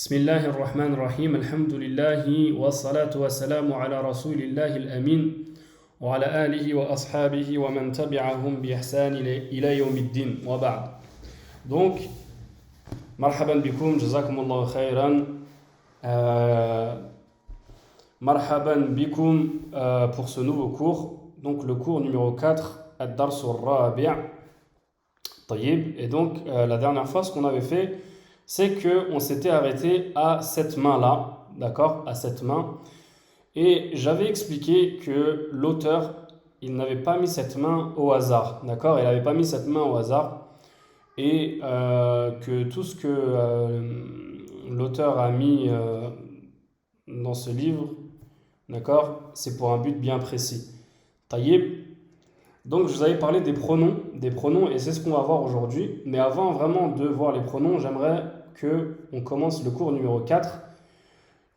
بسم الله الرحمن الرحيم الحمد لله والصلاة والسلام على رسول الله الأمين وعلى آله وأصحابه ومن تبعهم بإحسان إلى يوم الدين وبعد. Donc, marhaban bikoum, jazakumullahu khairan. Marhaban bikoum pour ce nouveau cours. Donc, le cours numéro 4, Ad-Dars al-Rabi'. Tayyib. Et donc, la dernière fois, ce qu'on avait fait, c'est qu'on s'était arrêté à cette main-là, d'accord, à cette main. Et j'avais expliqué que l'auteur, il n'avait pas mis cette main au hasard, d'accord, il n'avait pas mis cette main au hasard. Et que tout ce que l'auteur a mis dans ce livre, d'accord, c'est pour un but bien précis. Taïeb. Donc je vous avais parlé des pronoms, et c'est ce qu'on va voir aujourd'hui. Mais avant vraiment de voir les pronoms, j'aimerais qu'on commence le cours numéro 4.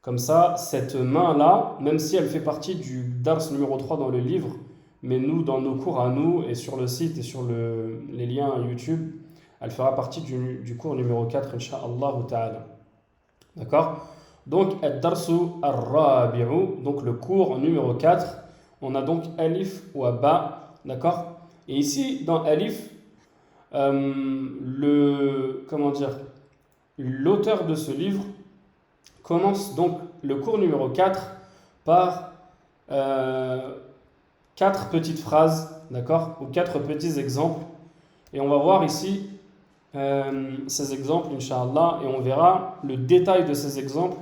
Comme ça, cette main-là, même si elle fait partie du dars numéro 3 dans le livre, mais nous, dans nos cours à nous, et sur le site et sur les liens YouTube, elle fera partie du cours numéro 4, Inch'Allah ta'ala. D'accord? Donc, Ad-Darsu Ar-Rabi'u, donc le cours numéro 4. On a donc Alif ou Ba. D'accord? Et ici, dans Alif, l'auteur de ce livre commence donc le cours numéro 4 par 4 petites phrases, d'accord? Ou 4 petits exemples. Et on va voir ici ces exemples, Inch'Allah, et on verra le détail de ces exemples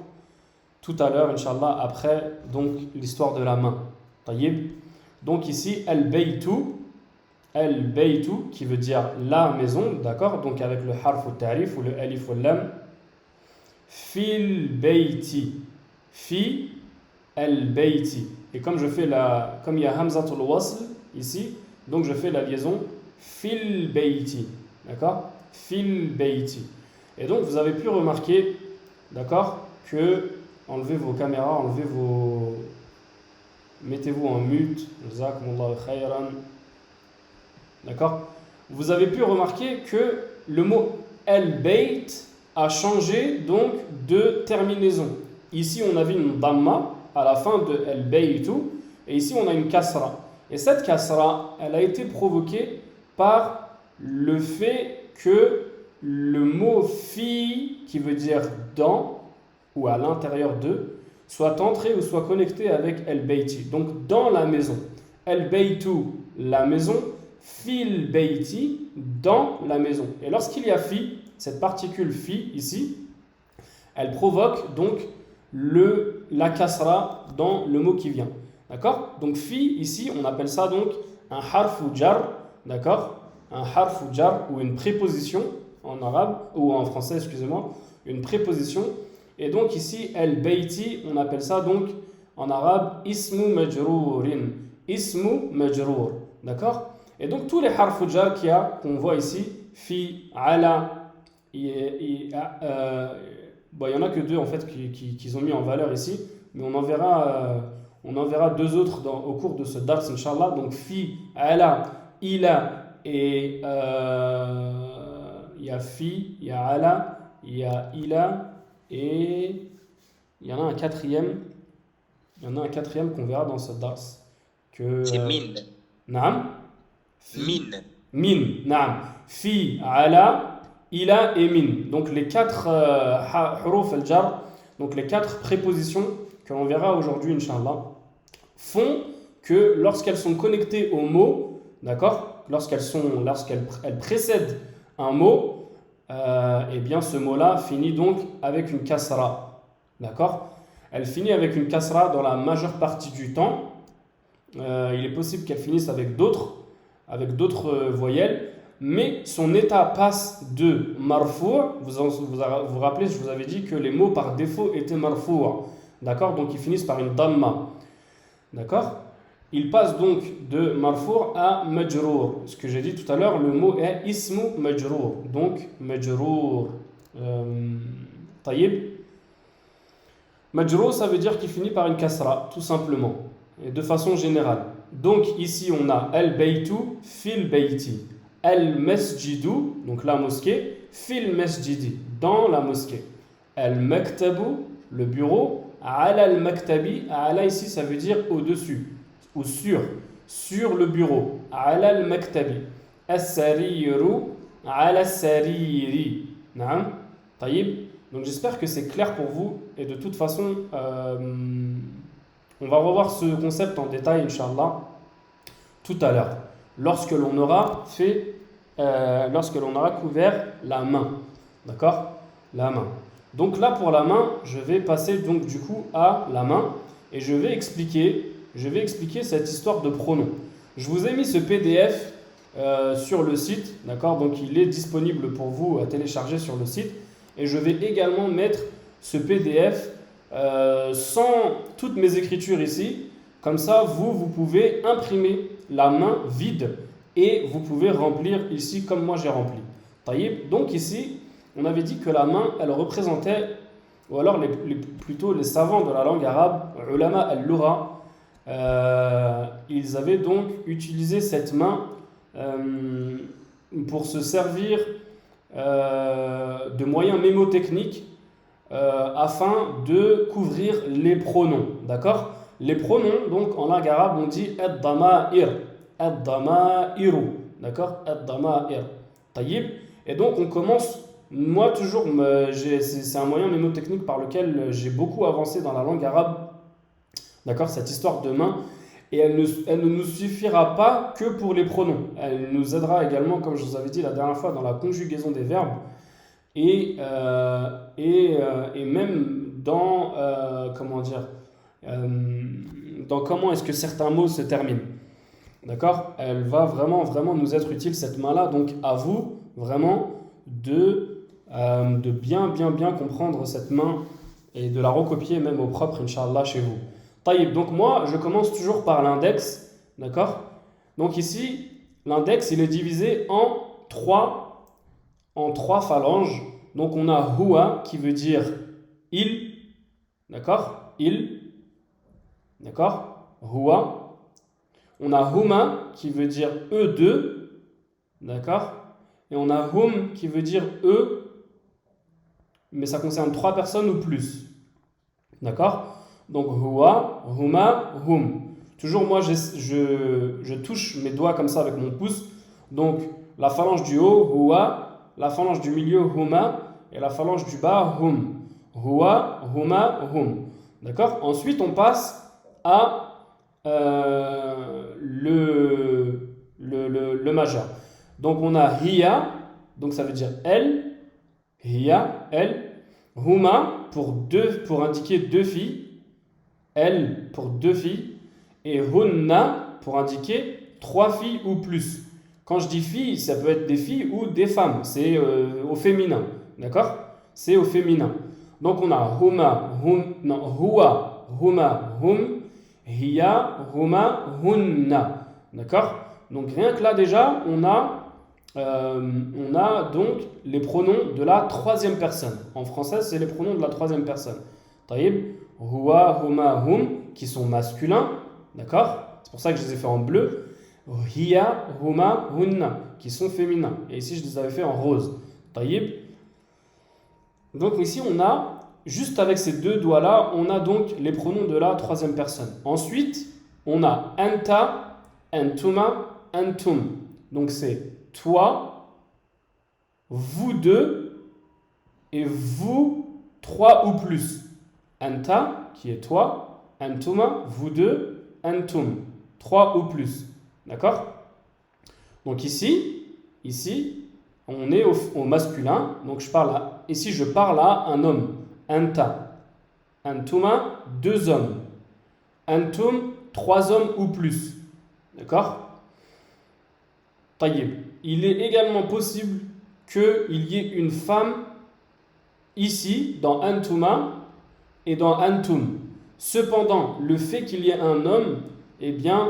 tout à l'heure, Inch'Allah, après donc l'histoire de la main. Taïb. Donc ici, al-baytu, qui veut dire la maison, d'accord? Donc avec le harf ou tarif ou le alif ou lam. Fil bayti, fi al-bayti. Et comme il y a hamzatul wasl ici, donc je fais la liaison fil bayti, d'accord? Fil bayti. Et donc vous avez pu remarquer, d'accord, que enlevez vos caméras, mettez-vous en mute, jazakumullahu khayran. D'accord? Vous avez pu remarquer que le mot al-bayt a changé donc de terminaison. Ici, on avait une damma à la fin de al-baytu, et ici, on a une kasra. Et cette kasra, elle a été provoquée par le fait que le mot fi, qui veut dire dans ou à l'intérieur de, soit entré ou soit connecté avec al-bayti, donc dans la maison. Al-baytu, la maison, fil bayti, dans la maison. Et lorsqu'il y a fi, cette particule fi ici, elle provoque donc la kasra dans le mot qui vient. D'accord? Donc fi ici, on appelle ça donc un harfu jar, d'accord? Un harfu jar ou une préposition en arabe, ou en français, excusez-moi, une préposition. Et donc ici, al-bayti, on appelle ça donc en arabe ismu majrourin. Ismu majrour. D'accord? Et donc tous les harf jar qu'on voit ici, fi, ala, il y en a que deux en fait qu'ils ont mis en valeur ici, mais on en verra deux autres au cours de ce dars, Inch'Allah. Donc fi, ala, ila, et il y a fi, il y a ala, il y a ila. Et il y en a un quatrième qu'on verra dans ce dars. C'est mine. Naam. Mine. Min. Naam. Fi, ala, ila et min. Donc les 4 huruf al-jar, donc les 4 prépositions que l'on verra aujourd'hui, Inch'Allah, font que lorsqu'elles sont connectées au mot, d'accord, lorsqu'elles précèdent un mot, et bien ce mot-là finit donc avec une kasra, d'accord? Elle finit avec une kasra dans la majeure partie du temps. Il est possible qu'elle finisse avec d'autres voyelles, mais son état passe de marfou'. Vous rappelez, je vous avais dit que les mots par défaut étaient marfou', d'accord? Donc ils finissent par une damma, d'accord? Il passe donc de marfour à majrour. Ce que j'ai dit tout à l'heure, le mot est ismu majrour. Donc majrour. Taïb. Majrour, ça veut dire qu'il finit par une kasra, tout simplement. Et de façon générale. Donc ici, on a al-baytu fil bayti. Al-masjidu, donc la mosquée, fil masjidi, dans la mosquée. Al-maktabu, le bureau. Ala al-maktabi, ala ici ça veut dire au-dessus ou sur le bureau. Ala al-maktabi. As-sariru, ala as-sariri. Naam. Taïb. Donc j'espère que c'est clair pour vous et de toute façon on va revoir ce concept en détail Inch'Allah tout à l'heure lorsque l'on aura couvert la main. D'accord? La main. Donc là pour la main, je vais passer donc du coup à la main et je vais expliquer cette histoire de pronom. Je vous ai mis ce PDF sur le site, d'accord? Donc il est disponible pour vous à télécharger sur le site et je vais également mettre ce PDF sans toutes mes écritures ici. Comme ça, vous pouvez imprimer la main vide et vous pouvez remplir ici comme moi j'ai rempli. Taïb. Donc ici, on avait dit que la main, elle représentait, ou alors plutôt les savants de la langue arabe, ulama al-lugha, ils avaient donc utilisé cette main pour se servir de moyens mémotechniques afin de couvrir les pronoms. D'accord? Les pronoms, donc en langue arabe, on dit ad-dama'ir, ad-dama'iru. D'accord? Ad-dama'ir. Taïb. Et donc on commence. Moi, toujours, c'est un moyen mémotechnique par lequel j'ai beaucoup avancé dans la langue arabe. D'accord, cette histoire de main. Et elle ne nous suffira pas que pour les pronoms. Elle nous aidera également, comme je vous avais dit la dernière fois, dans la conjugaison des verbes. Et même dans, dans comment est-ce que certains mots se terminent. D'accord? Elle va vraiment, vraiment nous être utile, cette main-là. Donc, à vous, vraiment, de bien comprendre cette main et de la recopier même au propre, Inch'Allah, chez vous. Taïb, donc moi, je commence toujours par l'index, d'accord? Donc ici, l'index, il est divisé en trois phalanges. Donc on a huwa qui veut dire il, d'accord? Il, d'accord? Huwa. On a huma qui veut dire eux deux, d'accord? Et on a hum qui veut dire eux, mais ça concerne 3 personnes ou plus. D'accord? Donc huwa, huma, hum. Toujours moi je touche mes doigts comme ça avec mon pouce. Donc la phalange du haut, huwa, la phalange du milieu, huma, et la phalange du bas, hum. Huwa, huma, hum. D'accord? Ensuite on passe à le majeur. Donc on a hiya, donc ça veut dire elle. Hiya, elle. Huma pour indiquer 2 filles. Elle pour 2 filles. Et hunna pour indiquer 3 filles ou plus. Quand je dis filles, ça peut être des filles ou des femmes. C'est au féminin. D'accord? C'est au féminin. Donc on a huma, huwa, huma, hum. Hiya, huma, hunna. D'accord? Donc rien que là déjà, on a donc les pronoms de la 3e personne. En français, c'est les pronoms de la 3e personne. Taïb, huwa, huma, hum, qui sont masculins. D'accord? C'est pour ça que je les ai fait en bleu. Hiya, huma, hunna, qui sont féminins. Et ici, je les avais fait en rose. Taïb. Donc ici, on a, juste avec ces 2 doigts-là, on a donc les pronoms de la 3e personne. Ensuite, on a anta, antuma, antum. Donc c'est toi, vous deux et vous 3 ou plus. Anta, qui est toi, antuma, vous deux, antum, 3 ou plus. D'accord? Donc ici, on est au masculin. Donc ici, je parle à un homme. Anta. Antuma, 2 hommes. Antum, 3 hommes ou plus. D'accord? Taïb. Il est également possible qu'il y ait une femme ici, dans Antuma et dans Antum. Cependant, le fait qu'il y ait un homme, eh bien,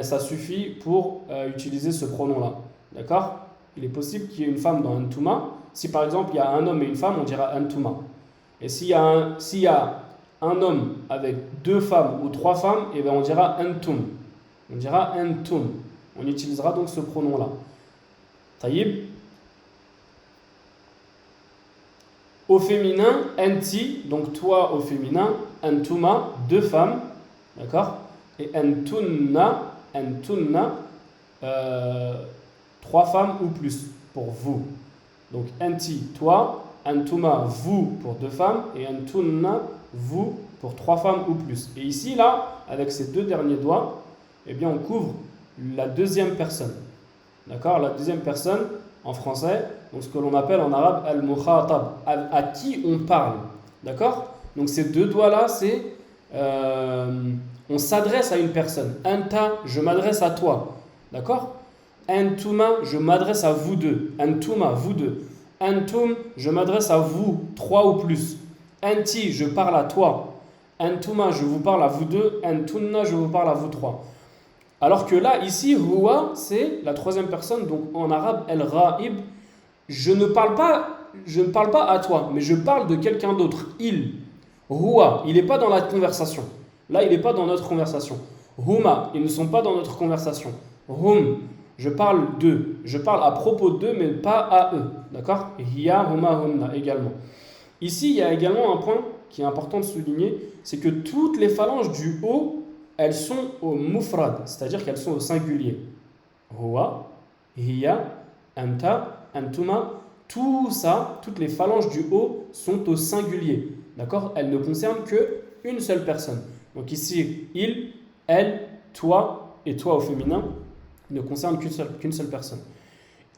ça suffit pour utiliser ce pronom-là. D'accord? Il est possible qu'il y ait une femme dans Antuma. Si par exemple, il y a un homme et une femme, on dira Antuma. Et s'il y a un homme avec 2 femmes ou 3 femmes, eh bien, on dira Antum. On dira Antum. On utilisera donc ce pronom-là. Taïb. Au féminin, anti, donc toi au féminin, antuma, deux femmes, d'accord? Et antunna, trois femmes ou plus pour vous. Donc anti, toi, antuma, vous pour deux femmes, et antunna, vous pour trois femmes ou plus. Et ici, là, avec ces deux derniers doigts, eh bien, on couvre la deuxième personne. D'accord? La deuxième personne, en français, donc ce que l'on appelle en arabe al-mukhatab, à qui on parle. D'accord? Donc ces deux doigts-là, c'est on s'adresse à une personne. Anta, je m'adresse à toi. D'accord? Antuma, je m'adresse à vous deux. Antuma, vous deux. Antum, je m'adresse à vous, trois ou plus. Anti, je parle à toi. Antuma, je vous parle à vous deux. Antunna, je vous parle à vous trois. Alors que là, ici, huwa, c'est la troisième personne, donc en arabe, el-ra'ib. Je ne parle pas à toi, mais je parle de quelqu'un d'autre. Il, huwa, il n'est pas dans la conversation. Là, il n'est pas dans notre conversation. Huma, ils ne sont pas dans notre conversation. Hum, je parle d'eux. Je parle à propos d'eux, mais pas à eux. D'accord? Hiya, huma, humna également. Ici, il y a également un point qui est important de souligner, c'est que toutes les phalanges du haut, elles sont au mufrad, c'est-à-dire qu'elles sont au singulier. Huwa, hiya, anta, antuma, tout ça, toutes les phalanges du haut sont au singulier. D'accord? Elles ne concernent qu'une seule personne. Donc ici, il, elle, toi et toi au féminin ne concernent qu'une seule personne.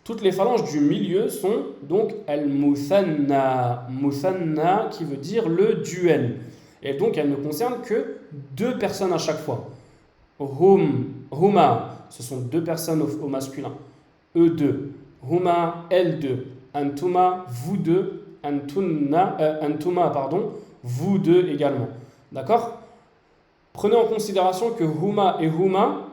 Toutes les phalanges du milieu sont donc al-muthanna, muthanna qui veut dire le duel. Et donc elles ne concernent que deux personnes à chaque fois. Huma, ce sont deux personnes au masculin. Eux deux. Huma, elles deux. Antuma, vous deux. Antuma, vous deux également. D'accord? Prenez en considération que huma et huma,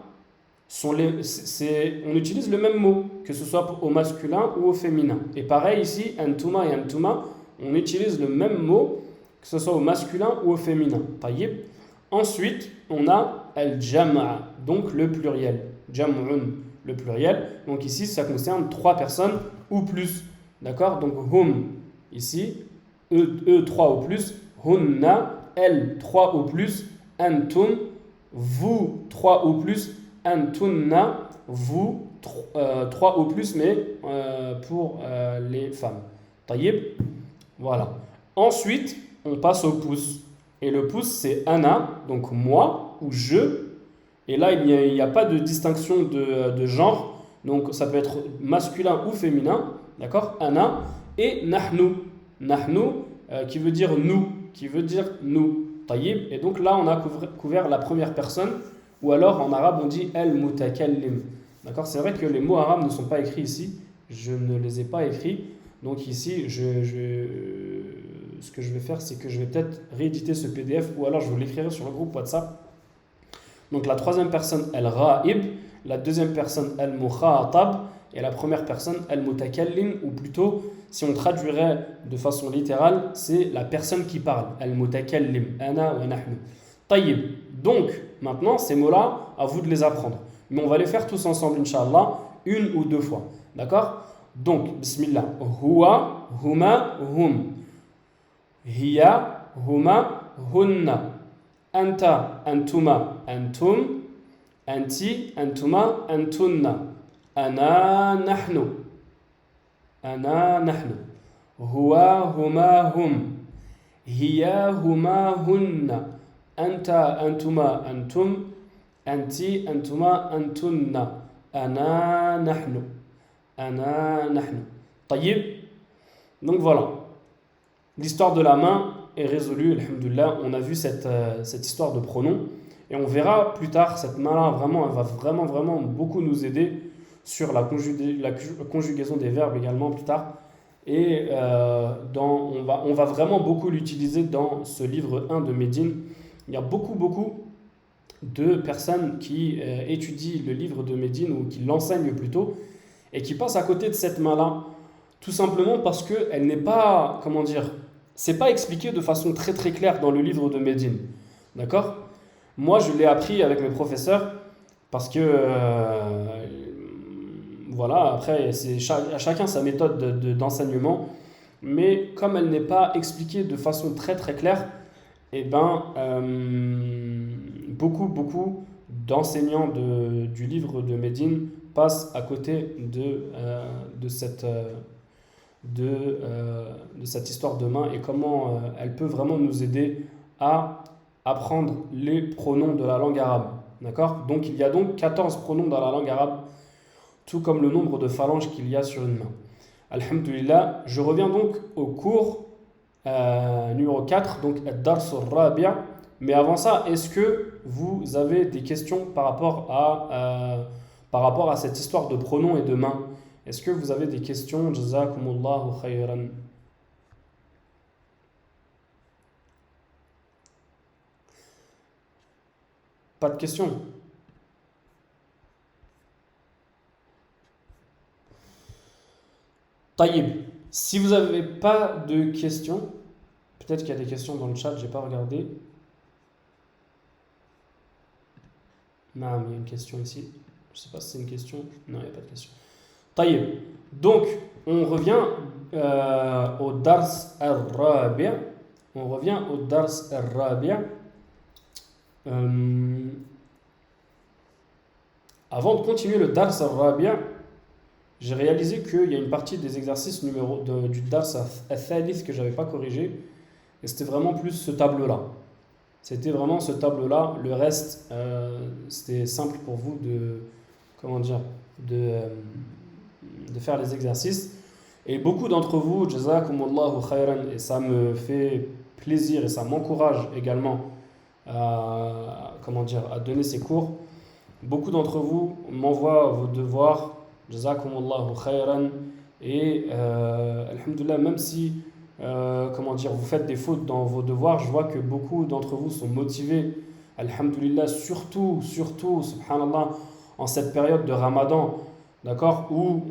on utilise le même mot, que ce soit au masculin ou au féminin. Et pareil ici, antuma et antuma, on utilise le même mot, que ce soit au masculin ou au féminin. Taïb. Ensuite, on a al-jam'a, donc le pluriel. Jam'un, le pluriel. Donc ici, ça concerne trois personnes ou plus. D'accord? Donc hum, ici, eux trois ou plus. Hunna, elles trois ou plus. Antum, vous trois ou plus. Antunna, vous trois ou plus, mais pour les femmes. Taïb. Voilà. Ensuite, on passe au pouce. Et le pouce, c'est ana, donc moi ou je. Et là, il n'y a pas de distinction de genre. Donc, ça peut être masculin ou féminin. D'accord? Ana. Et nahnu. Nahnu, qui veut dire nous. Qui veut dire nous. Taïb. Et donc là, on a couvert la première personne. Ou alors, en arabe, on dit el-mutakallim. D'accord? C'est vrai que les mots arabes ne sont pas écrits ici. Je ne les ai pas écrits. Donc ici, ce que je vais faire, c'est que je vais peut-être rééditer ce PDF ou alors je vous l'écrirai sur le groupe WhatsApp. Donc la troisième personne, el-ra'ib, la deuxième personne, el-mukhatab, et la première personne, el-mutakallim, ou plutôt, si on traduirait de façon littérale, c'est la personne qui parle, el-mutakallim, ana wa nahnu. Tayyib. Donc, maintenant, ces mots-là, à vous de les apprendre. Mais on va les faire tous ensemble, Inch'Allah, une ou deux fois. D'accord? Donc, bismillah. Huwa, huma, hum. Hiya, huma, hunna. Anta, antuma, antum. Anti, antuma, antunna. Ana, nahnu. Ana, nahnu. Huwa, huma, hum. Hiya, huma, hunna. Anta, antuma, antum. Anti, antuma, antunna. Ana, nahnu. Ana, nahnu. Tayyib. Donc voilà. L'histoire de la main est résolue, alhamdoulilah. On a vu cette histoire de pronom. Et on verra plus tard, cette main-là, vraiment, elle va vraiment beaucoup nous aider sur la conjugaison des verbes également plus tard. Et on va vraiment beaucoup l'utiliser dans ce livre 1 de Médine. Il y a beaucoup de personnes qui étudient le livre de Médine ou qui l'enseignent plutôt et qui passent à côté de cette main-là, tout simplement parce qu'elle n'est pas, c'est pas expliqué de façon très claire dans le livre de Médine. D'accord? Moi, je l'ai appris avec mes professeurs parce que, voilà, après, à chacun sa méthode d'enseignement. mais comme elle n'est pas expliquée de façon très très claire, eh ben, beaucoup d'enseignants du livre de Médine passent à côté de cette histoire de main et comment elle peut vraiment nous aider à apprendre les pronoms de la langue arabe. D'accord? Donc il y a donc 14 pronoms dans la langue arabe, tout comme le nombre de phalanges qu'il y a sur une main. Alhamdulillah, je reviens donc au cours numéro 4, donc Ad-Dars al-Rabi'. Mais avant ça, est-ce que vous avez des questions par rapport à cette histoire de pronoms et de mains? Est-ce que vous avez des questions? Jazakumullahu khayran. Pas de questions? Taïb. Si vous n'avez pas de questions, peut-être qu'il y a des questions dans le chat, j'ai pas regardé. Non, il y a une question ici. Je ne sais pas si c'est une question. Non, il n'y a pas de question. Taïb. Donc, on revient au Dars al-Rabi'. On revient au Dars al-Rabi'. Avant de continuer le Dars al-Rabi', j'ai réalisé qu'il y a une partie des exercices du Dars al-Thalith que je n'avais pas corrigé. Et c'était vraiment plus ce tableau-là. C'était vraiment ce tableau-là. Le reste, c'était simple pour vous de faire les exercices. Et beaucoup d'entre vous, jazakumullahu khayran, et ça me fait plaisir et ça m'encourage également à donner ces cours. Beaucoup d'entre vous m'envoient vos devoirs, jazakumullahu khayran, et alhamdulillah, même si vous faites des fautes dans vos devoirs, je vois que beaucoup d'entre vous sont motivés, alhamdulillah, surtout, subhanallah, en cette période de Ramadan, d'accord, où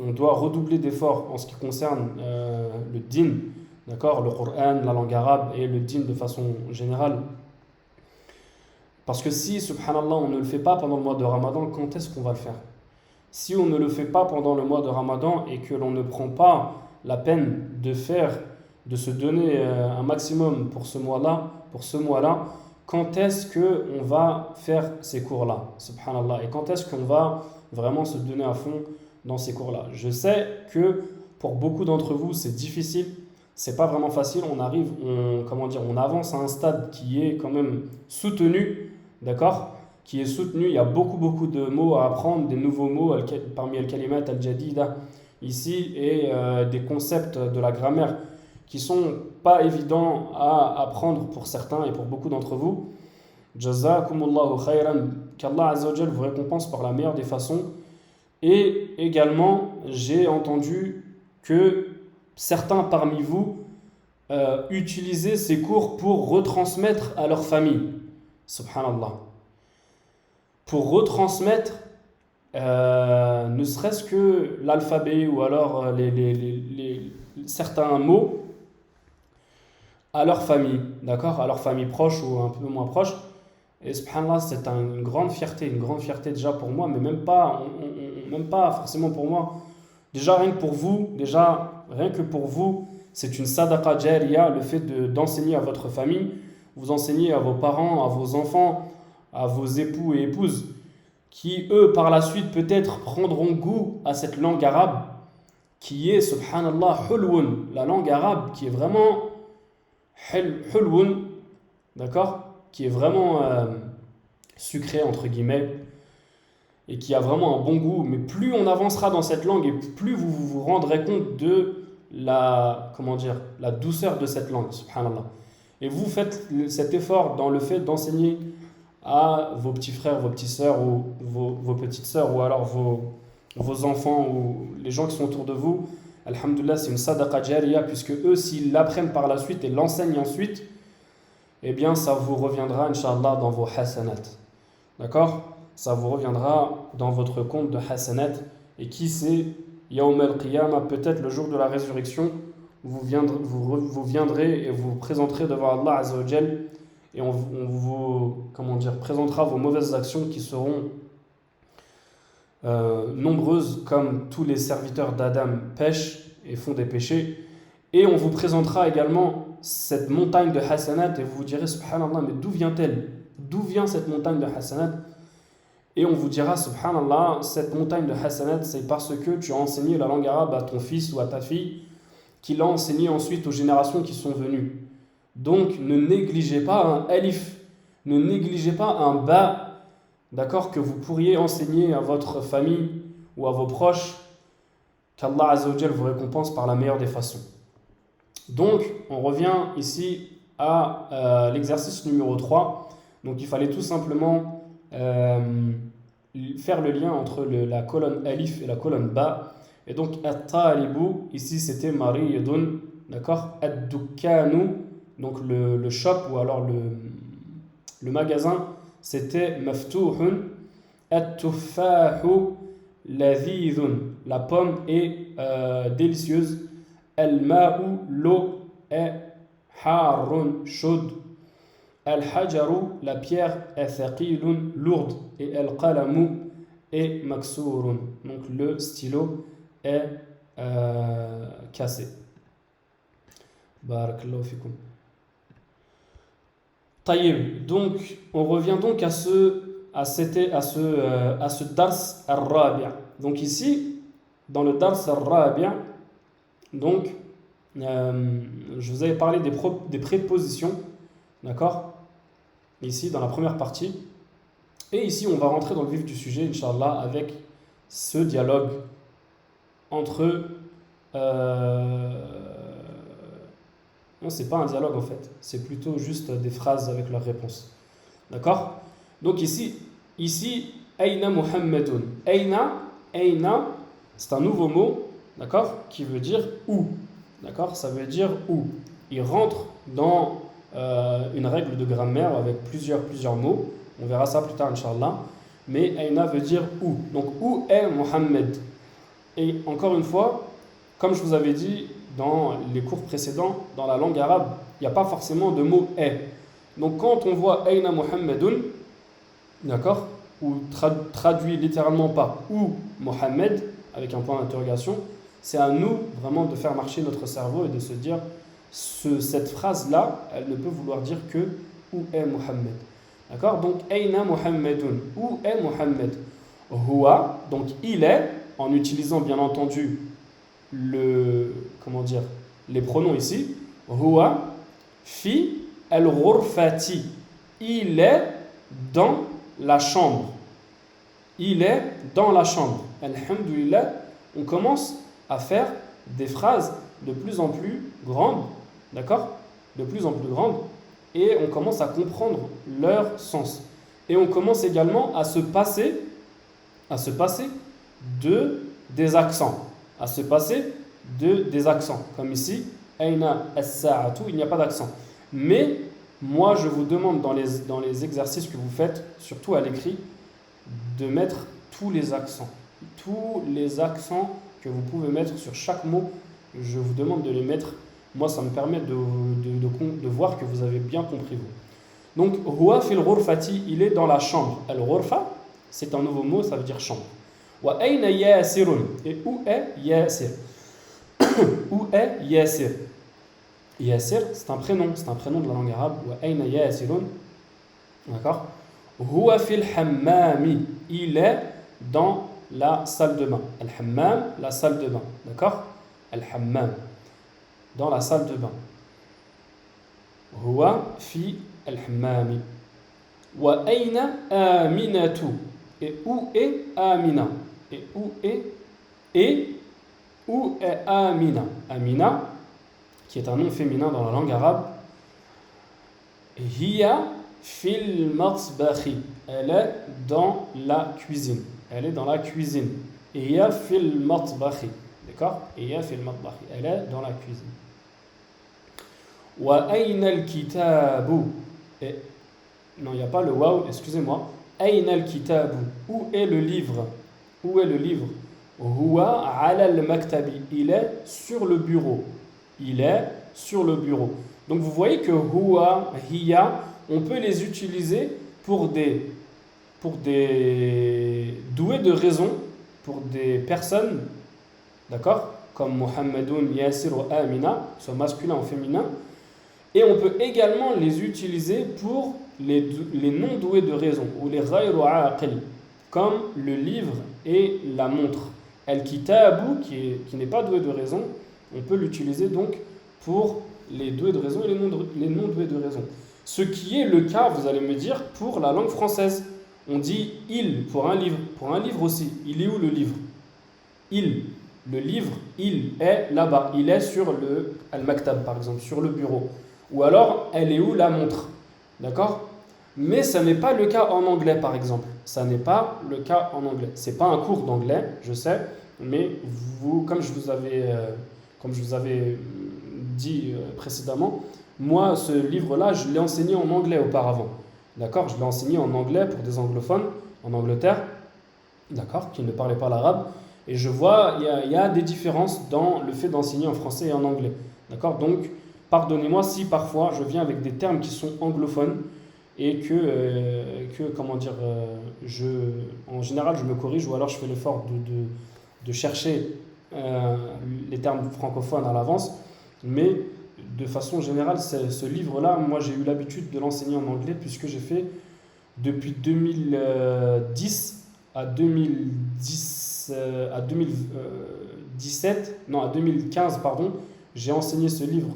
on doit redoubler d'efforts en ce qui concerne le din, d'accord, le Coran, la langue arabe et le din de façon générale. Parce que si, subhanallah, on ne le fait pas pendant le mois de Ramadan, quand est-ce qu'on va le faire? Si on ne le fait pas pendant le mois de Ramadan et que l'on ne prend pas la peine de se donner un maximum pour ce mois-là, quand est-ce qu'on va faire ces cours-là, subhanallah, et quand est-ce qu'on va vraiment se donner à fond dans ces cours-là? Je sais que pour beaucoup d'entre vous, c'est difficile, c'est pas vraiment facile, on avance à un stade qui est quand même soutenu, d'accord? Qui est soutenu, il y a beaucoup de mots à apprendre, des nouveaux mots parmi al-kalimat al-jadida ici, et des concepts de la grammaire qui sont pas évidents à apprendre pour certains et pour beaucoup d'entre vous. Jazakumullahu khayran, qu'Allah Azza wa Jal vous récompense par la meilleure des façons. Et également, j'ai entendu que certains parmi vous utilisaient ces cours pour retransmettre à leur famille. Subhanallah. Pour retransmettre ne serait-ce que l'alphabet ou alors certains mots à leur famille, d'accord, à leur famille proche ou un peu moins proche. Et subhanallah, c'est une grande fierté déjà pour moi, mais même pas forcément pour moi. Déjà rien que pour vous, c'est une sadaqa jariya, le fait d'enseigner à votre famille, vous enseignez à vos parents, à vos enfants, à vos époux et épouses, qui eux par la suite peut-être prendront goût à cette langue arabe, qui est subhanallah hulwun, la langue arabe qui est vraiment hulwun, d'accord, qui est vraiment sucrée entre guillemets, et qui a vraiment un bon goût. Mais plus on avancera dans cette langue et plus vous vous rendrez compte de la douceur de cette langue, subhanallah. Et vous faites cet effort dans le fait d'enseigner à vos petits frères, vos petites sœurs ou vos petites sœurs, ou alors vos enfants ou les gens qui sont autour de vous. Alhamdulillah, c'est une sadaqa jariya, puisque eux, s'ils l'apprennent par la suite et l'enseignent ensuite, eh bien ça vous reviendra, Inch'Allah, dans vos hasanat. D'accord? Ça vous reviendra dans votre compte de hasanat. Et qui sait, Yawm al-Qiyamah, peut-être le jour de la résurrection, vous viendrez et vous présenterez devant Allah Azza wa Jal, et on vous présentera vos mauvaises actions qui seront nombreuses, comme tous les serviteurs d'Adam pêchent, et font des péchés. Et on vous présentera également cette montagne de hasanat et vous vous direz subhanallah, mais d'où vient-elle? D'où vient cette montagne de hasanat? Et on vous dira subhanallah, cette montagne de hasanat, c'est parce que tu as enseigné la langue arabe à ton fils ou à ta fille, qui l'a enseigné ensuite aux générations qui sont venues. Donc ne négligez pas un alif, ne négligez pas un ba, d'accord, que vous pourriez enseigner à votre famille ou à vos proches, qu'Allah Azza wa Jal vous récompense par la meilleure des façons. Donc, on revient ici à l'exercice numéro 3. Donc, il fallait tout simplement faire le lien entre la colonne alif et la colonne ba. Et donc, at-talibu, ici c'était mariyadun, d'accord? Ad-dukkanu, donc le shop ou alors le magasin, c'était maftuhun. At-tuffahu ladhidun, la pomme est délicieuse. Al-ma'u, l'eau est harun, chaude. Al-hajaru, la pierre est thaqilun, lourde. Et al-qalamu est maksurun, donc le stylo est cassé. Barakallahu fikum. Taïb, donc on revient donc à ce dars al-rabi'. Donc ici, dans le dars al-rabi', donc je vous avais parlé des prépositions, d'accord, ici dans la première partie. Et ici on va rentrer dans le vif du sujet, Inch'Allah, avec ce dialogue entre non, c'est pas un dialogue en fait, c'est plutôt juste des phrases avec leurs réponses, d'accord. Donc ici Aina Muhammadun, Aina, c'est un nouveau mot, d'accord, qui veut dire où, d'accord, ça veut dire où. Il rentre dans une règle de grammaire avec plusieurs mots. On verra ça plus tard, Inch'Allah. Mais Aina veut dire où. Donc, où est Mohammed? Et encore une fois, comme je vous avais dit dans les cours précédents, dans la langue arabe, il n'y a pas forcément de mot est. Donc, quand on voit Aina Muhammadun, d'accord, ou traduit littéralement par où Mohammed, avec un point d'interrogation, c'est à nous vraiment de faire marcher notre cerveau et de se dire cette phrase-là, elle ne peut vouloir dire que où est Mohammed. D'accord? Donc, Aina Muhammadun, où est Mohammed? Huwa, donc il est, en utilisant bien entendu les pronoms ici. Huwa fi al-ghurfati, il est dans la chambre. Il est dans la chambre. Alhamdulillah, on commence à faire des phrases de plus en plus grandes, d'accord? De plus en plus grandes, et on commence à comprendre leur sens. Et on commence également à se passer des accents, comme ici, Aina as-sa'atu, il n'y a pas d'accent. Mais moi, je vous demande dans les exercices que vous faites, surtout à l'écrit, de mettre tous les accents que vous pouvez mettre sur chaque mot. Je vous demande de les mettre. Moi, ça me permet de voir que vous avez bien compris vous. Donc, huwa fil ghurfati, il est dans la chambre. Al-ghurfa, c'est un nouveau mot, ça veut dire chambre. Wa ayna yasirun, et où est Yasir? Où est Yasir? Yasir, c'est un prénom de la langue arabe. Wa ayna yasirun, d'accord. Huwa fil hammami, il est dans la salle de bain. Al-hammam, la salle de bain, d'accord. Al-hammam, dans la salle de bain. Huwa fi al-hammami. Wa ayna aminatu, et où est Amina? Et où est Amina? Amina, qui est un nom féminin dans la langue arabe. Hiya fil matbakhi, elle est dans la cuisine. Elle est dans la cuisine. Hiya fil matbakhi, d'accord? Hiya fil matbakhi, elle est dans la cuisine. Wa ayna al-kitabu, non, il n'y a pas le waw, excusez-moi. Ayna al-kitabu, où est le livre? Où est le livre? Huwa ala al-maktabi, il est sur le bureau. Il est sur le bureau. Donc vous voyez que huwa, hiya, on peut les utiliser pour des doués de raison, pour des personnes, d'accord, comme Muhammadun, Yasir ou Amina, soit masculin ou féminin. Et on peut également les utiliser pour les noms doués de raison, ou les ghayru aqil, comme le livre et la montre. Al-kitabu, qui n'est pas doué de raison, on peut l'utiliser donc pour les doués de raison et les non doués de raison. Ce qui est le cas, vous allez me dire, pour la langue française. On dit il pour un livre. Pour un livre aussi. Il est où le livre? Il. Le livre, il est là-bas. Il est sur le al-maktab, par exemple, sur le bureau. Ou alors, elle est où la montre? D'accord? Mais ça n'est pas le cas en anglais, par exemple. Ça n'est pas le cas en anglais. C'est pas un cours d'anglais, je sais, mais vous, comme je vous avais dit précédemment, moi, ce livre-là, je l'ai enseigné en anglais auparavant. D'accord? Je l'ai enseigné en anglais pour des anglophones en Angleterre, d'accord, qui ne parlaient pas l'arabe. Et je vois, il y a des différences dans le fait d'enseigner en français et en anglais. D'accord? Donc, pardonnez-moi si parfois je viens avec des termes qui sont anglophones et que comment dire, en général, je me corrige ou alors je fais l'effort de chercher les termes francophones à l'avance. Mais de façon générale, ce livre-là, moi j'ai eu l'habitude de l'enseigner en anglais puisque j'ai fait depuis 2010 à 2015, pardon, j'ai enseigné ce livre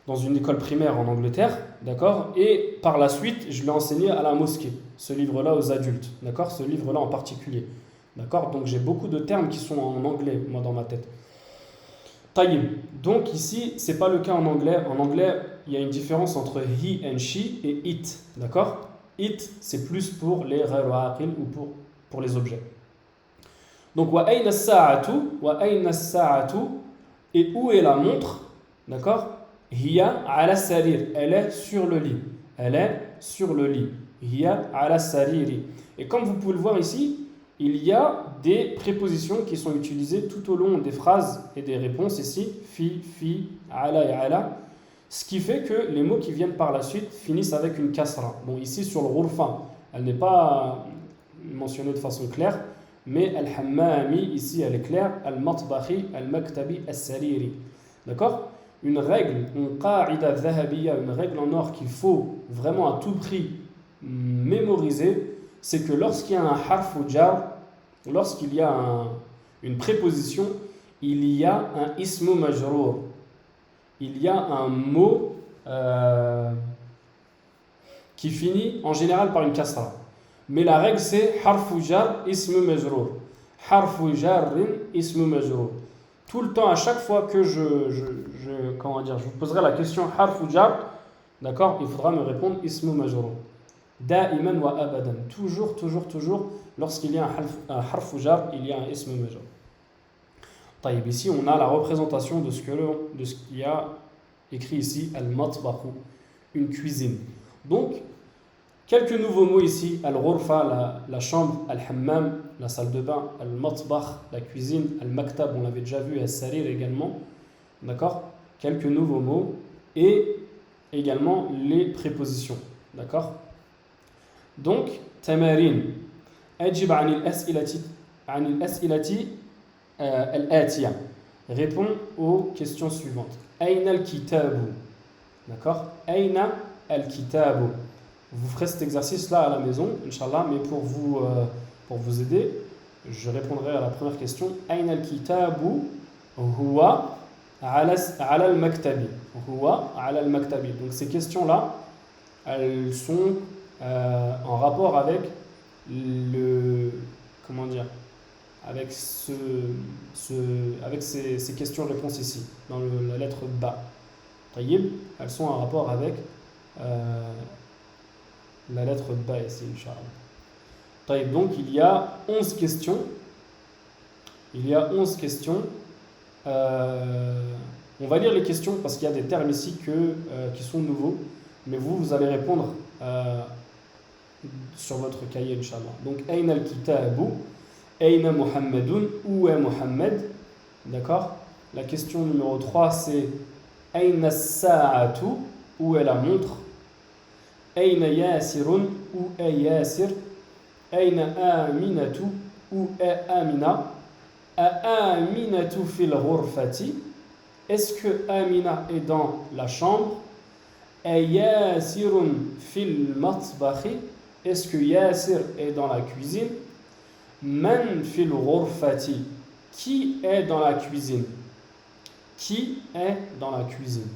dans une école primaire en Angleterre, d'accord, et par la suite, je l'ai enseigné à la mosquée, ce livre-là aux adultes, d'accord, ce livre-là en particulier, d'accord, donc j'ai beaucoup de termes qui sont en anglais, moi, dans ma tête. Taïb. Donc ici, c'est pas le cas en anglais. En anglais, il y a une différence entre he and she et it, d'accord? It, c'est plus pour les ghayru aqil ou pour les objets. Donc, wa ayna as-sa'atu, et où est la montre, d'accord? Hiya ala sarir, elle est sur le lit. Elle est sur le lit. Hiya ala sariri. Et comme vous pouvez le voir ici, il y a des prépositions qui sont utilisées tout au long des phrases et des réponses ici, fi, ala et ala, ce qui fait que les mots qui viennent par la suite finissent avec une kasra. Bon, ici sur le ghurfa, elle n'est pas mentionnée de façon claire, mais al-hammami, ici elle est claire, al-matbahi, al-maktabi, al-sariri. D'accord? Une règle, une qa'ida dhahabiyya, une règle en or qu'il faut vraiment à tout prix mémoriser, c'est que lorsqu'il y a un harfu jar, lorsqu'il y a une préposition, il y a un ismu majrour. Il y a un mot qui finit en général par une kasra. Mais la règle c'est harfu jar ismu majrour. Harfu jarrin ismu majrour. Tout le temps, à chaque fois que je vous poserai la question harfu jar, d'accord, il faudra me répondre ismu majrour. Da'iman wa abadan. Toujours, lorsqu'il y a un harfu jar, il y a un ismu majrour. Taïb, ici, on a la représentation de ce qu'il y a écrit ici, al-matbakhu, une cuisine. Donc, quelques nouveaux mots ici, al-ghurfa, la chambre, al-hammam, la salle de bain, al-matbakh, la cuisine, al-maktab, on l'avait déjà vu, al-sarir également. D'accord? Quelques nouveaux mots et également les prépositions. D'accord? Donc, tamarin. Ajib anil as'ilati al-atiya. Réponds aux questions suivantes. Aina al-kitabu. D'accord? Aina al-kitabu. Vous ferez cet exercice-là à la maison, Inch'Allah, mais pour vous aider, je répondrai à la première question. Aina al-kitabu huwa ala al-maktabi. Huwa ala al-maktabi. Donc ces questions-là, elles sont en rapport avec avec ces questions-réponses ici, dans la lettre Ba. Taïb, elles sont en rapport avec la lettre Ba ici, Inch'Allah. Taïb, donc il y a 11 questions. On va lire les questions parce qu'il y a des termes ici qui sont nouveaux, mais vous allez répondre sur votre cahier, Inch'Allah. Donc, Aina al-kitabu, Aina Muhammadun, où est Muhammad? D'accord? La question numéro 3, c'est Aina as-sa'atu, où est la montre? Aina Yasirun, où est Yasir? Aina Aminatu, où est Amina? Aminatu fil ghurfati. Est-ce que Amina est dans la chambre? Yasirun fil matbakhi. Est-ce que Yasir est dans la cuisine? Man fil ghurfati. Qui est dans la cuisine? Qui est dans la cuisine?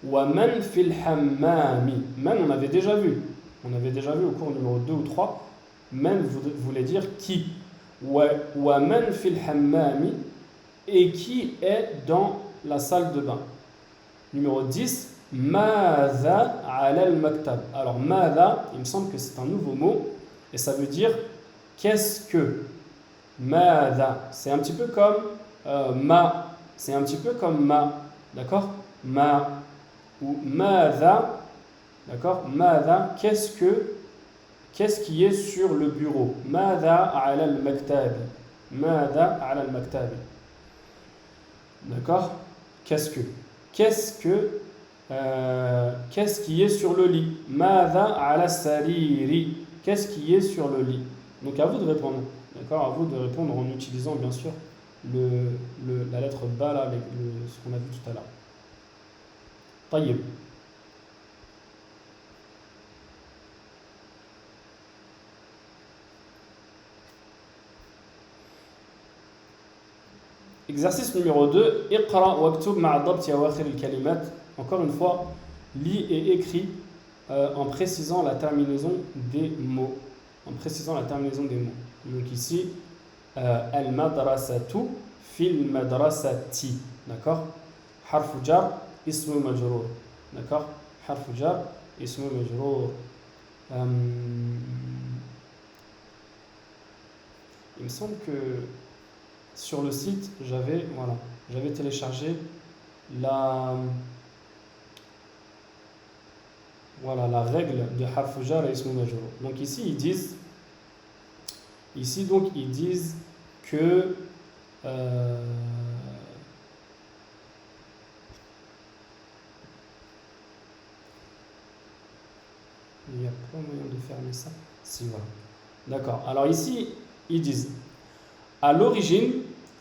Wa man fil hammami. Man, on avait déjà vu. On avait déjà vu au cours numéro 2 ou 3. Man voulait dire qui. Wa man fil hammami. Et qui est dans la salle de bain? Numéro 10. Madha ala al-maktab. Alors, madha, il me semble que c'est un nouveau mot. Et ça veut dire qu'est-ce que? Madha. C'est un petit peu comme ma. C'est un petit peu comme ma. D'accord? Ma. Ou madha. D'accord? Madha. Qu'est-ce qui est sur le bureau? Madha ala al-maktab. Madha ala al-maktab. D'accord? Qu'est-ce qui est sur le lit? Madha ala sariri. Qu'est-ce qui est sur le lit? Donc à vous de répondre. D'accord? À vous de répondre en utilisant bien sûr la lettre ba là, avec ce qu'on a vu tout à l'heure. Taïeb. Exercice numéro 2. Iqra waktub ma'a dabti awakhir al-kalimat. Encore une fois, lis et écris en précisant la terminaison des mots. En précisant la terminaison des mots. Donc ici, al-madrasatu fil madrasati. D'accord? Harfu jar, ismu majrour. D'accord? Harfu jar, ismu majrour. Il me semble que sur le site, j'avais téléchargé la règle de harfu jar et ismu majrour. Donc ici ils disent que il n'y a pas moyen de fermer ça. Si, voilà. D'accord. Alors ici, ils disent à l'origine,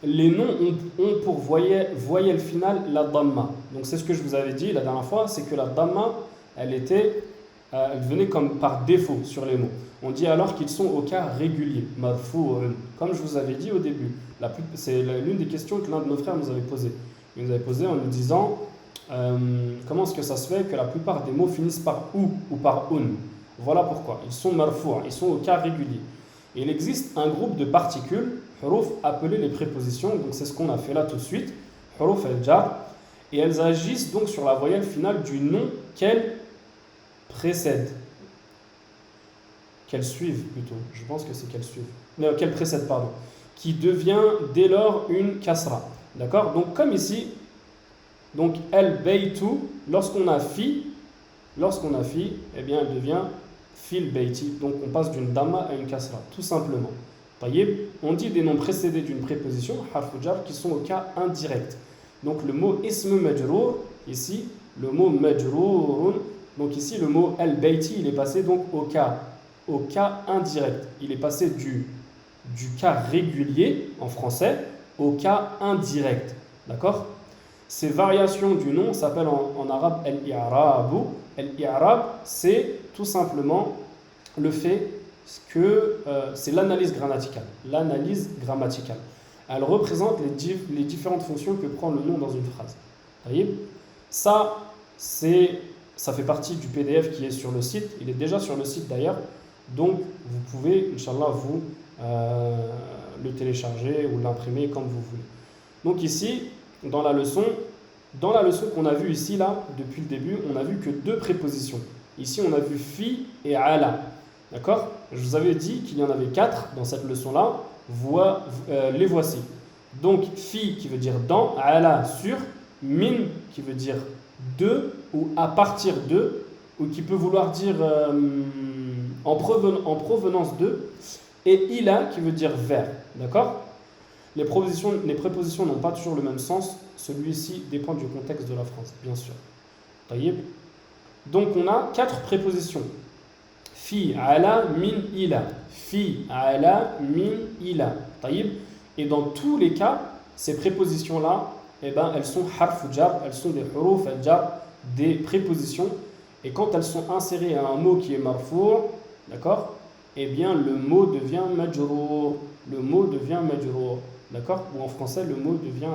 les noms ont pour voyelle finale la dhamma. Donc c'est ce que je vous avais dit la dernière fois, c'est que la dhamma, elle venait comme par défaut sur les mots. On dit alors qu'ils sont au cas régulier, marfu'un. Comme je vous avais dit au début, c'est l'une des questions que l'un de nos frères nous avait posées. Il nous avait posé en nous disant comment est-ce que ça se fait que la plupart des mots finissent par ou par un. Voilà pourquoi. Ils sont marfu'an, ils sont au cas régulier. Et il existe un groupe de particules, huruf, appelées les prépositions. Donc c'est ce qu'on a fait là tout de suite, huruf al-jar. Et elles agissent donc sur la voyelle finale du nom qu'elles précèdent. Qu'elles suivent plutôt. Je pense que c'est qu'elles suivent. Non, qu'elles précèdent, pardon. Qui devient dès lors une kasra. D'accord? Donc comme ici, donc el-baytu, lorsqu'on a fi, eh bien elle devient fil bayti. Donc on passe d'une dhamma à une kasra, tout simplement. On dit des noms précédés d'une préposition, harfu jar, qui sont au cas indirect. Donc le mot ism majrour, ici, le mot majrourun, donc ici le mot al-bayti, il est passé donc au cas indirect. Il est passé du cas régulier en français au cas indirect. D'accord? Ces variations du nom s'appellent en arabe al-i'rabu. Al-i'rab, c'est tout simplement le fait que c'est l'analyse grammaticale. L'analyse grammaticale. Elle représente les différentes fonctions que prend le nom dans une phrase. Vous voyez? Ça fait partie du PDF qui est sur le site. Il est déjà sur le site d'ailleurs. Donc, vous pouvez, Inch'Allah, vous le télécharger ou l'imprimer comme vous voulez. Donc ici, dans la leçon qu'on a vue ici, là, depuis le début, on a vu que deux prépositions. Ici, on a vu fi et ala. D'accord? Je vous avais dit qu'il y en avait 4 dans cette leçon-là. Les voici. Donc, fi qui veut dire dans, ala sur, min qui veut dire de ou à partir de, ou qui peut vouloir dire en provenance de, et ila qui veut dire vers. D'accord? Les prépositions n'ont pas toujours le même sens. Celui-ci dépend du contexte de la phrase, bien sûr. Donc on a 4 prépositions. Fi, ala, min, ila. Fi, ala, min, ila. Et dans tous les cas, ces prépositions-là, eh ben, elles sont harf jar, elles sont des huruf al-jar, des prépositions. Et quand elles sont insérées à un mot qui est marfour, d'accord, eh bien le mot devient majrour. Le mot devient majrour, d'accord. Ou en français, le mot devient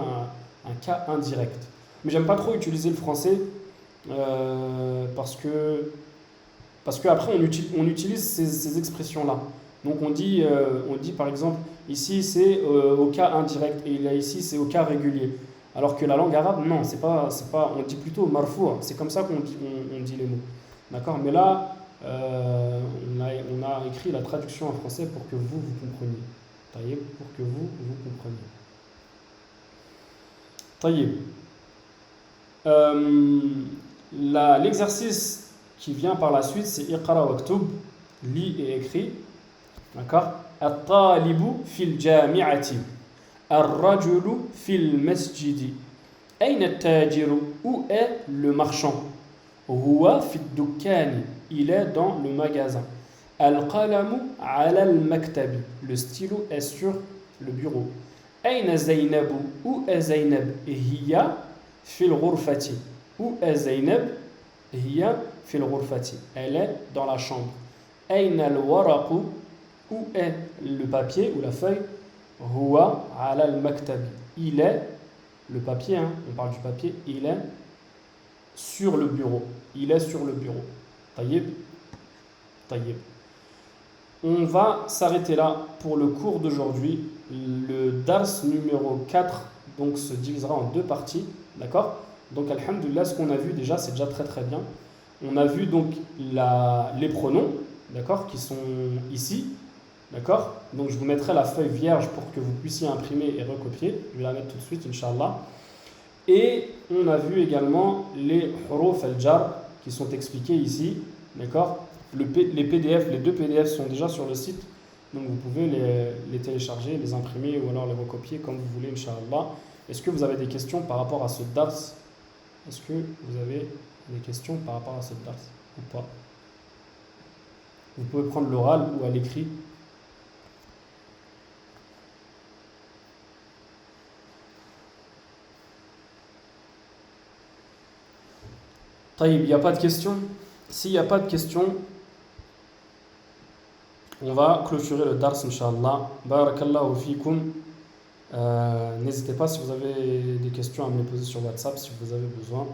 un cas indirect. Mais j'aime pas trop utiliser le français parce que après on utilise ces expressions-là. Donc on dit par exemple, ici c'est au cas indirect et là ici c'est au cas régulier. Alors que la langue arabe, non, c'est pas, on dit plutôt marfou. C'est comme ça qu'on dit les mots. D'accord. Mais là, on a écrit la traduction en français pour que vous compreniez. Taïeb, pour que vous compreniez. Taïeb. L'exercice qui vient par la suite, c'est Iqra waktub, lis et écris. D'accord. At-talibu fil jami'ati. Ar-rajulu fil masjidi. Ayn at-tajiru, où est le marchand? Huwa fid dukkani, il est dans le magasin. Al-qalamu ala al-maktabi, le stylo est sur le bureau. Ayna Zaynabu, où est Zaynab? Hiya fil ghurfati, où est Zaynab? Hiya fil ghurfati, elle est dans la chambre. Ayna al-waraqu, où est le papier ou la feuille? Huwa ala al-maktabi, il est, le papier, on parle du papier, il est sur le bureau. Il est sur le bureau. Taïeb. Taïeb. On va s'arrêter là pour le cours d'aujourd'hui. Le dars numéro 4 donc, se divisera en deux parties. D'accord. Donc, alhamdoulilah, ce qu'on a vu déjà, c'est déjà très très bien. On a vu donc les pronoms, d'accord, qui sont ici. D'accord. Donc, je vous mettrai la feuille vierge pour que vous puissiez imprimer et recopier. Je vais la mettre tout de suite, Inch'Allah. Et on a vu également les huruf al-jar qui sont expliqués ici. D'accord. Les PDF, les deux PDF sont déjà sur le site. Donc vous pouvez les télécharger, les imprimer ou alors les recopier comme vous voulez, Inch'Allah. Est-ce que vous avez des questions par rapport à ce dars? Est-ce que vous avez des questions par rapport à ce dars ou pas? Vous pouvez prendre l'oral ou à l'écrit. Taïb, il n'y a pas de questions? S'il n'y a pas de questions, on va clôturer le dars, Inch'Allah. Barakallahu fikum. N'hésitez pas si vous avez des questions à me les poser sur WhatsApp si vous avez besoin.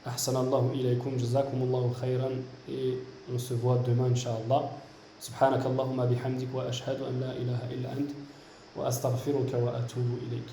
Ahsanallahu ilaykum, jazakumullahu khayran. Et on se voit demain, Inch'Allah. Subhanakallahumma bihamdik wa ashhadu an la ilaha illa ant wa astaghfiruka wa atubu ilayk.